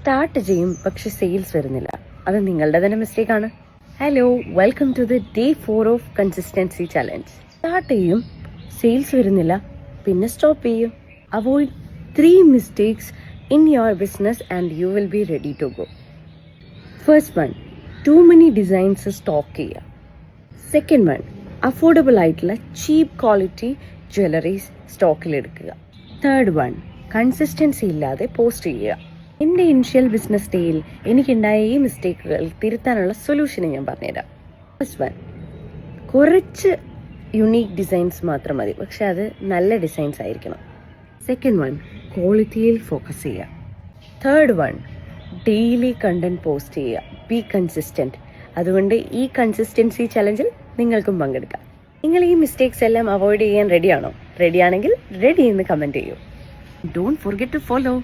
Start ചെയ്യും പക്ഷെ sales വരുന്നില്ല, അത് നിങ്ങളുടെ തന്നെ മിസ്റ്റേക്ക് ആണ്. Hello, welcome to the day 4 of consistency challenge. Start ചെയ്യും, സെയിൽസ് വരുന്നില്ല, പിന്നെ സ്റ്റോപ്പ് ചെയ്യും. Avoid 3 mistakes in your business and you will be ready to go. First one, too many designs stock ചെയ്യുക. സെക്കൻഡ് വൺ, അഫോർഡബിൾ ആയിട്ടുള്ള cheap quality jewelleries സ്റ്റോക്കിലെടുക്കുക. Third one, consistency ഇല്ലാതെ post ചെയ്യുക. എൻ്റെ ഇനിഷ്യൽ ബിസിനസ് ഡേയിൽ എനിക്കുണ്ടായ ഈ മിസ്റ്റേക്കുകൾ തിരുത്താനുള്ള സൊല്യൂഷന് ഞാൻ പറഞ്ഞുതരാം. ഫസ്റ്റ് വൺ, കുറച്ച് യുണീക്ക് ഡിസൈൻസ് മാത്രം മതി, പക്ഷെ അത് നല്ല ഡിസൈൻസ് ആയിരിക്കണം. സെക്കൻഡ് വൺ, ക്വാളിറ്റിയിൽ ഫോക്കസ് ചെയ്യുക. Third one, daily content post ചെയ്യുക. Be consistent. അതുകൊണ്ട് ഈ കൺസിസ്റ്റൻസി ചലഞ്ചിൽ നിങ്ങൾക്കും പങ്കെടുക്കാം. നിങ്ങൾ ഈ മിസ്റ്റേക്സ് എല്ലാം അവോയ്ഡ് ചെയ്യാൻ റെഡിയാണോ? റെഡിയാണെങ്കിൽ റെഡി എന്ന് കമൻറ്റ് ചെയ്യൂ. Don't forget to follow.